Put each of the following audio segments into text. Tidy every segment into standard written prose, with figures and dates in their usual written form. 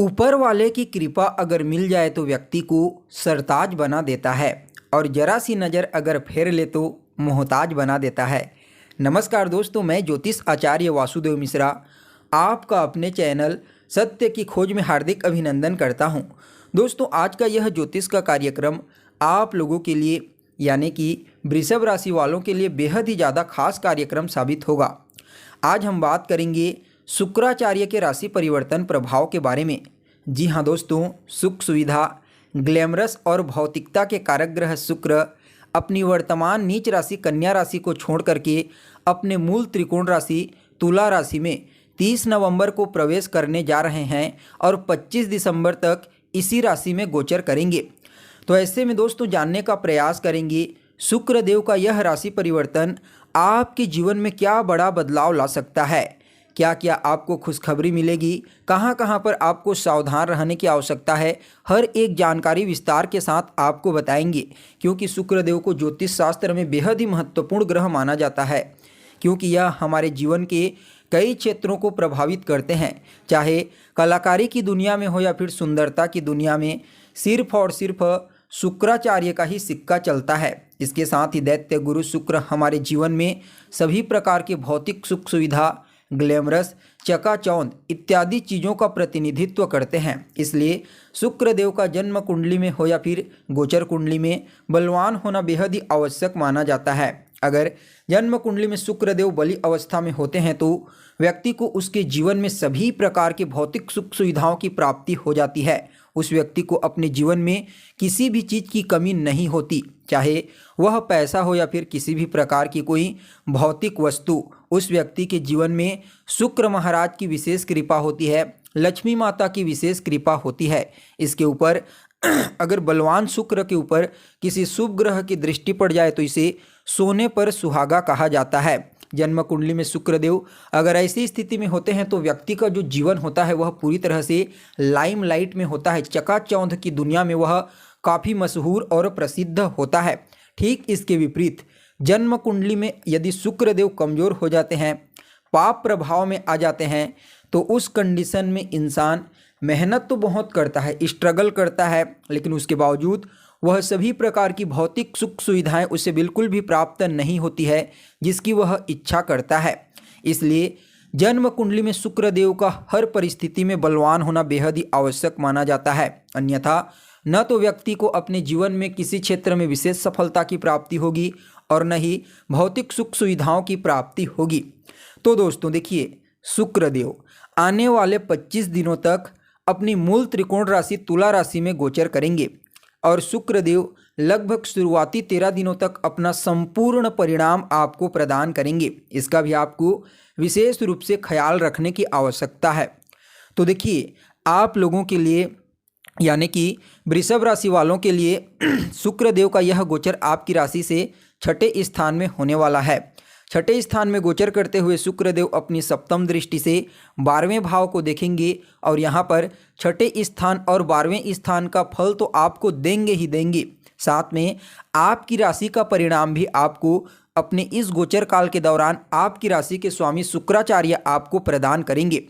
ऊपर वाले की कृपा अगर मिल जाए तो व्यक्ति को सरताज बना देता है और जरा सी नज़र अगर फेर ले तो मोहताज बना देता है। नमस्कार दोस्तों, मैं ज्योतिष आचार्य वासुदेव मिश्रा आपका अपने चैनल सत्य की खोज में हार्दिक अभिनंदन करता हूं। दोस्तों, आज का यह ज्योतिष का कार्यक्रम आप लोगों के लिए यानी कि वृषभ राशि वालों के लिए बेहद ही ज़्यादा खास कार्यक्रम साबित होगा। आज हम बात करेंगे शुक्राचार्य के राशि परिवर्तन प्रभाव के बारे में। जी हाँ दोस्तों, सुख सुविधा, ग्लैमरस और भौतिकता के कारक ग्रह शुक्र अपनी वर्तमान नीच राशि कन्या राशि को छोड़ करके अपने मूल त्रिकोण राशि तुला राशि में 30 नवंबर को प्रवेश करने जा रहे हैं और 25 दिसंबर तक इसी राशि में गोचर करेंगे। तो ऐसे में दोस्तों जानने का प्रयास करेंगे शुक्र देव का यह राशि परिवर्तन आपके जीवन में क्या बड़ा बदलाव ला सकता है, क्या क्या आपको खुशखबरी मिलेगी, कहाँ कहाँ पर आपको सावधान रहने की आवश्यकता है, हर एक जानकारी विस्तार के साथ आपको बताएंगे। क्योंकि शुक्र देव को ज्योतिष शास्त्र में बेहद ही महत्वपूर्ण ग्रह माना जाता है, क्योंकि यह हमारे जीवन के कई क्षेत्रों को प्रभावित करते हैं, चाहे कलाकारी की दुनिया में हो या फिर सुंदरता की दुनिया में। सिर्फ और सिर्फ शुक्राचार्य का ही सिक्का चलता है। इसके साथ ही दैत्य गुरु शुक्र हमारे जीवन में सभी प्रकार के भौतिक सुख सुविधा, ग्लैमरस, चकाचौंध इत्यादि चीज़ों का प्रतिनिधित्व करते हैं। इसलिए शुक्र देव का जन्म कुंडली में हो या फिर गोचर कुंडली में बलवान होना बेहद ही आवश्यक माना जाता है। अगर जन्म कुंडली में शुक्र देव बली अवस्था में होते हैं तो व्यक्ति को उसके जीवन में सभी प्रकार के भौतिक सुख सुविधाओं की प्राप्ति हो जाती है। उस व्यक्ति को अपने जीवन में किसी भी चीज़ की कमी नहीं होती, चाहे वह पैसा हो या फिर किसी भी प्रकार की कोई भौतिक वस्तु। उस व्यक्ति के जीवन में शुक्र महाराज की विशेष कृपा होती है, लक्ष्मी माता की विशेष कृपा होती है। इसके ऊपर अगर बलवान शुक्र के ऊपर किसी शुभ ग्रह की दृष्टि पड़ जाए तो इसे सोने पर सुहागा कहा जाता है। जन्म कुंडली में शुक्रदेव अगर ऐसी स्थिति में होते हैं तो व्यक्ति का जो जीवन होता है वह पूरी तरह से लाइमलाइट में होता है, चकाचौंध की दुनिया में वह काफ़ी मशहूर और प्रसिद्ध होता है। ठीक इसके विपरीत जन्म कुंडली में यदि शुक्रदेव कमज़ोर हो जाते हैं, पाप प्रभाव में आ जाते हैं, तो उस कंडीशन में इंसान मेहनत तो बहुत करता है, स्ट्रगल करता है, लेकिन उसके बावजूद वह सभी प्रकार की भौतिक सुख सुविधाएं उसे बिल्कुल भी प्राप्त नहीं होती है जिसकी वह इच्छा करता है। इसलिए जन्म कुंडली में शुक्र देव का हर परिस्थिति में बलवान होना बेहद ही आवश्यक माना जाता है। अन्यथा न तो व्यक्ति को अपने जीवन में किसी क्षेत्र में विशेष सफलता की प्राप्ति होगी और न ही भौतिक सुख सुविधाओं की प्राप्ति होगी। तो दोस्तों देखिए, शुक्र देव आने वाले 25 दिनों तक अपनी मूल त्रिकोण राशि तुला राशि में गोचर करेंगे और शुक्र देव लगभग शुरुआती 13 दिनों तक अपना संपूर्ण परिणाम आपको प्रदान करेंगे। इसका भी आपको विशेष रूप से ख्याल रखने की आवश्यकता है। तो देखिए, आप लोगों के लिए यानी कि वृषभ राशि वालों के लिए शुक्र देव का यह गोचर आपकी राशि से छठे स्थान में होने वाला है। छठे स्थान में गोचर करते हुए शुक्रदेव अपनी सप्तम दृष्टि से 12वें भाव को देखेंगे और यहाँ पर छठे स्थान और 12वें स्थान का फल तो आपको देंगे ही देंगे, साथ में आपकी राशि का परिणाम भी आपको अपने इस गोचर काल के दौरान आपकी राशि के स्वामी शुक्राचार्य आपको प्रदान करेंगे।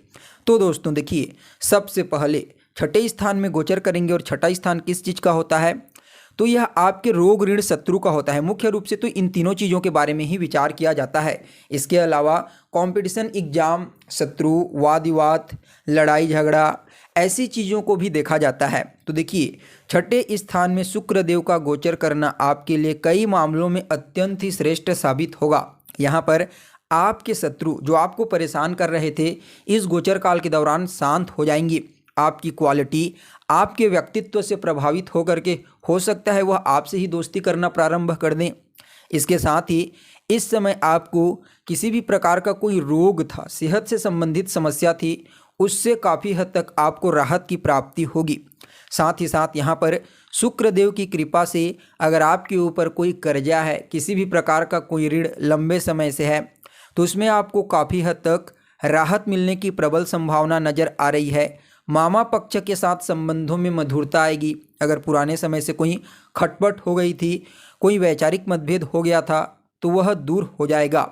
तो दोस्तों देखिए, सबसे पहले छठे स्थान में गोचर करेंगे और छठा स्थान किस चीज़ का होता है, तो यह आपके रोग ऋण शत्रु का होता है। मुख्य रूप से तो इन तीनों चीज़ों के बारे में ही विचार किया जाता है। इसके अलावा कंपटीशन एग्जाम, शत्रु, वाद विवाद, लड़ाई झगड़ा, ऐसी चीज़ों को भी देखा जाता है। तो देखिए, छठे स्थान में शुक्र देव का गोचर करना आपके लिए कई मामलों में अत्यंत ही श्रेष्ठ साबित होगा। यहाँ पर आपके शत्रु जो आपको परेशान कर रहे थे इस गोचर काल के दौरान शांत हो जाएंगी। आपकी क्वालिटी आपके व्यक्तित्व से प्रभावित होकर के हो सकता है वह आपसे ही दोस्ती करना प्रारंभ कर दें। इसके साथ ही इस समय आपको किसी भी प्रकार का कोई रोग था, सेहत से संबंधित समस्या थी, उससे काफ़ी हद तक आपको राहत की प्राप्ति होगी। साथ ही साथ यहाँ पर शुक्र देव की कृपा से अगर आपके ऊपर कोई कर्जा है, किसी भी प्रकार का कोई ऋण लंबे समय से है, तो उसमें आपको काफ़ी हद तक राहत मिलने की प्रबल संभावना नज़र आ रही है। मामा पक्ष के साथ संबंधों में मधुरता आएगी। अगर पुराने समय से कोई खटपट हो गई थी, कोई वैचारिक मतभेद हो गया था, तो वह दूर हो जाएगा।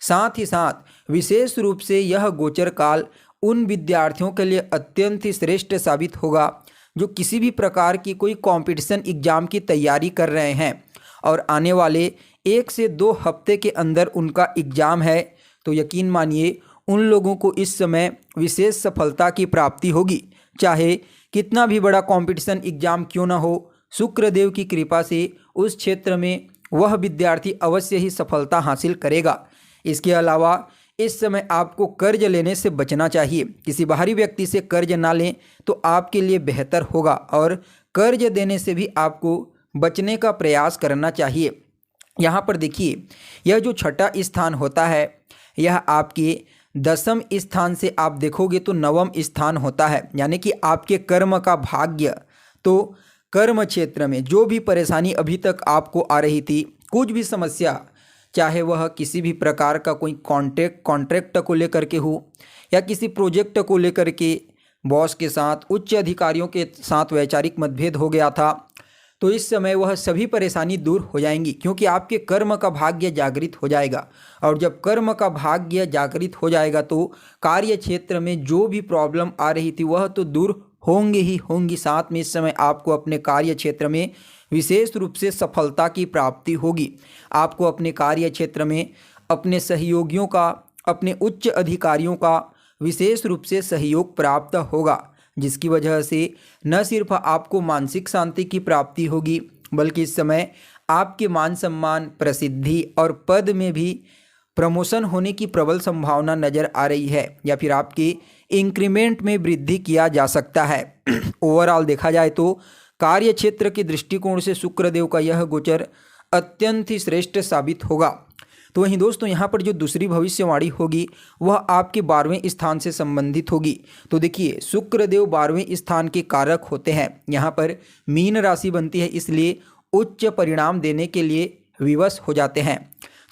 साथ ही साथ विशेष रूप से यह गोचर काल उन विद्यार्थियों के लिए अत्यंत ही श्रेष्ठ साबित होगा जो किसी भी प्रकार की कोई कंपटीशन एग्ज़ाम की तैयारी कर रहे हैं और आने वाले 1 से 2 हफ्ते के अंदर उनका एग्ज़ाम है। तो यकीन मानिए उन लोगों को इस समय विशेष सफलता की प्राप्ति होगी। चाहे कितना भी बड़ा कंपटीशन एग्ज़ाम क्यों ना हो, शुक्रदेव की कृपा से उस क्षेत्र में वह विद्यार्थी अवश्य ही सफलता हासिल करेगा। इसके अलावा इस समय आपको कर्ज लेने से बचना चाहिए। किसी बाहरी व्यक्ति से कर्ज ना लें तो आपके लिए बेहतर होगा और कर्ज देने से भी आपको बचने का प्रयास करना चाहिए। यहाँ पर देखिए, यह जो छठा स्थान होता है यह आपके 10वें स्थान से आप देखोगे तो 9वां स्थान होता है, यानी कि आपके कर्म का भाग्य। तो कर्म क्षेत्र में जो भी परेशानी अभी तक आपको आ रही थी, कुछ भी समस्या, चाहे वह किसी भी प्रकार का कोई कॉन्ट्रैक्ट को लेकर के हो या किसी प्रोजेक्ट को लेकर के बॉस के साथ, उच्च अधिकारियों के साथ वैचारिक मतभेद हो गया था, तो इस समय वह सभी परेशानी दूर हो जाएंगी, क्योंकि आपके कर्म का भाग्य जागृत हो जाएगा। और जब कर्म का भाग्य जागृत हो जाएगा तो कार्य क्षेत्र में जो भी प्रॉब्लम आ रही थी वह तो दूर होंगे ही होंगी। साथ में इस समय आपको अपने कार्य क्षेत्र में विशेष रूप से सफलता की प्राप्ति होगी। आपको अपने कार्य क्षेत्र में अपने सहयोगियों का, अपने उच्च अधिकारियों का विशेष रूप से सहयोग प्राप्त होगा, जिसकी वजह से न सिर्फ आपको मानसिक शांति की प्राप्ति होगी बल्कि इस समय आपके मान सम्मान, प्रसिद्धि और पद में भी प्रमोशन होने की प्रबल संभावना नज़र आ रही है, या फिर आपके इंक्रीमेंट में वृद्धि किया जा सकता है। ओवरऑल देखा जाए तो कार्य क्षेत्र के दृष्टिकोण से शुक्रदेव का यह गोचर अत्यंत ही श्रेष्ठ साबित होगा। तो वहीं दोस्तों यहाँ पर जो दूसरी भविष्यवाणी होगी वह आपके 12वें स्थान से संबंधित होगी। तो देखिए, शुक्रदेव 12वें स्थान के कारक होते हैं। यहाँ पर मीन राशि बनती है, इसलिए उच्च परिणाम देने के लिए विवश हो जाते हैं।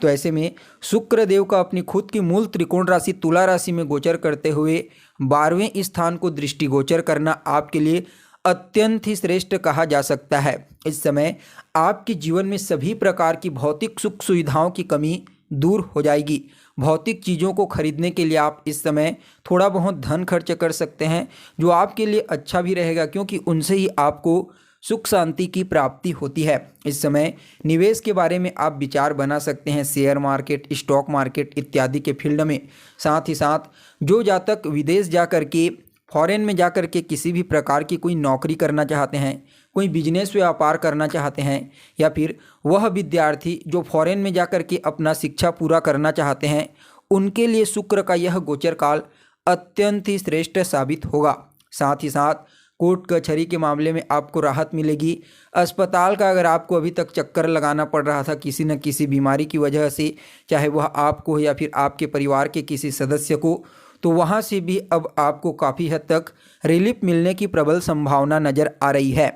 तो ऐसे में शुक्रदेव का अपनी खुद की मूल त्रिकोण राशि तुला राशि में गोचर करते हुए 12वें स्थान को दृष्टिगोचर करना आपके लिए अत्यंत ही श्रेष्ठ कहा जा सकता है। इस समय आपके जीवन में सभी प्रकार की भौतिक सुख सुविधाओं की कमी दूर हो जाएगी। भौतिक चीज़ों को खरीदने के लिए आप इस समय थोड़ा बहुत धन खर्च कर सकते हैं, जो आपके लिए अच्छा भी रहेगा, क्योंकि उनसे ही आपको सुख शांति की प्राप्ति होती है। इस समय निवेश के बारे में आप विचार बना सकते हैं, शेयर मार्केट, स्टॉक मार्केट इत्यादि के फील्ड में। साथ ही साथ जो जातक विदेश जा कर के, फॉरेन में जा कर के किसी भी प्रकार की कोई नौकरी करना चाहते हैं, कोई बिजनेस व्यापार करना चाहते हैं, या फिर वह विद्यार्थी जो फॉरेन में जा कर के अपना शिक्षा पूरा करना चाहते हैं, उनके लिए शुक्र का यह गोचर काल अत्यंत ही श्रेष्ठ साबित होगा। साथ ही साथ कोर्ट कचहरी के मामले में आपको राहत मिलेगी। अस्पताल का अगर आपको अभी तक चक्कर लगाना पड़ रहा था किसी न किसी बीमारी की वजह से, चाहे वह आपको या फिर आपके परिवार के किसी सदस्य को, तो वहाँ से भी अब आपको काफ़ी हद तक रिलीफ मिलने की प्रबल संभावना नज़र आ रही है।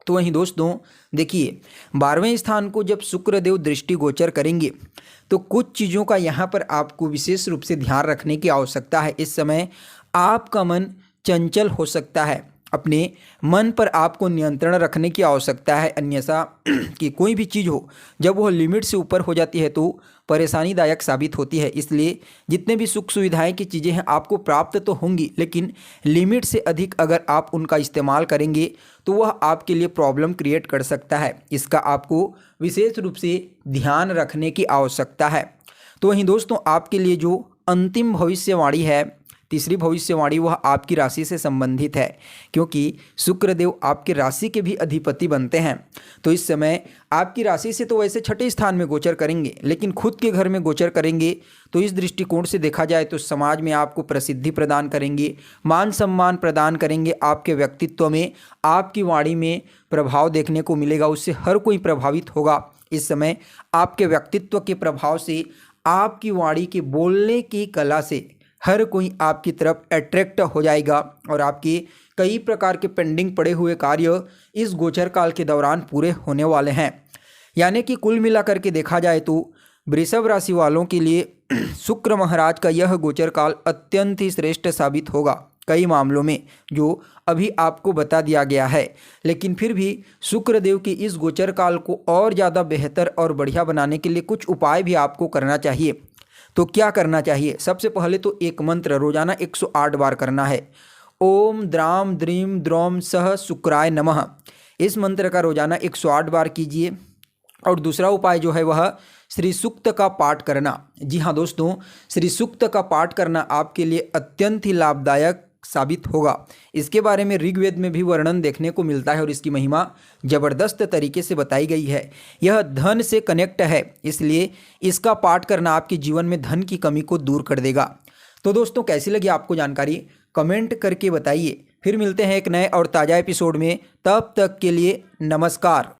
तो वहीं दोस्तों देखिए, 12वें स्थान को जब शुक्रदेव दृष्टिगोचर करेंगे तो कुछ चीज़ों का यहाँ पर आपको विशेष रूप से ध्यान रखने की आवश्यकता है। इस समय आपका मन चंचल हो सकता है, अपने मन पर आपको नियंत्रण रखने की आवश्यकता है, अन्यथा कि कोई भी चीज़ हो जब वह लिमिट से ऊपर हो जाती है तो परेशानीदायक साबित होती है। इसलिए जितने भी सुख सुविधाएं की चीज़ें हैं आपको प्राप्त तो होंगी, लेकिन लिमिट से अधिक अगर आप उनका इस्तेमाल करेंगे तो वह आपके लिए प्रॉब्लम क्रिएट कर सकता है। इसका आपको विशेष रूप से ध्यान रखने की आवश्यकता है। तो वहीं दोस्तों आपके लिए जो अंतिम भविष्यवाणी है, तीसरी भविष्यवाणी, वह आपकी राशि से संबंधित है, क्योंकि शुक्रदेव आपके राशि के भी अधिपति बनते हैं। तो इस समय आपकी राशि से तो वैसे छठे स्थान में गोचर करेंगे, लेकिन खुद के घर में गोचर करेंगे तो इस दृष्टिकोण से देखा जाए तो समाज में आपको प्रसिद्धि प्रदान करेंगे, मान सम्मान प्रदान करेंगे। आपके व्यक्तित्व में, आपकी वाणी में प्रभाव देखने को मिलेगा, उससे हर कोई प्रभावित होगा। इस समय आपके व्यक्तित्व के प्रभाव से, आपकी वाणी के बोलने की कला से हर कोई आपकी तरफ अट्रैक्ट हो जाएगा और आपके कई प्रकार के पेंडिंग पड़े हुए कार्य इस गोचर काल के दौरान पूरे होने वाले हैं। यानी कि कुल मिलाकर के देखा जाए तो वृषभ राशि वालों के लिए शुक्र महाराज का यह गोचर काल अत्यंत ही श्रेष्ठ साबित होगा कई मामलों में, जो अभी आपको बता दिया गया है। लेकिन फिर भी शुक्रदेव के इस गोचर काल को और ज़्यादा बेहतर और बढ़िया बनाने के लिए कुछ उपाय भी आपको करना चाहिए। तो क्या करना चाहिए? सबसे पहले तो एक मंत्र रोजाना 108 बार करना है। ओम द्राम द्रीम द्रौम सह शुक्राय नमः। इस मंत्र का रोजाना 108 बार कीजिए। और दूसरा उपाय जो है वह श्री सूक्त का पाठ करना। जी हाँ दोस्तों, श्री सूक्त का पाठ करना आपके लिए अत्यंत ही लाभदायक साबित होगा। इसके बारे में ऋग्वेद में भी वर्णन देखने को मिलता है और इसकी महिमा जबरदस्त तरीके से बताई गई है। यह धन से कनेक्ट है, इसलिए इसका पाठ करना आपके जीवन में धन की कमी को दूर कर देगा। तो दोस्तों, कैसी लगी आपको जानकारी? कमेंट करके बताइए। फिर मिलते हैं एक नए और ताज़ा एपिसोड में। तब तक के लिए नमस्कार।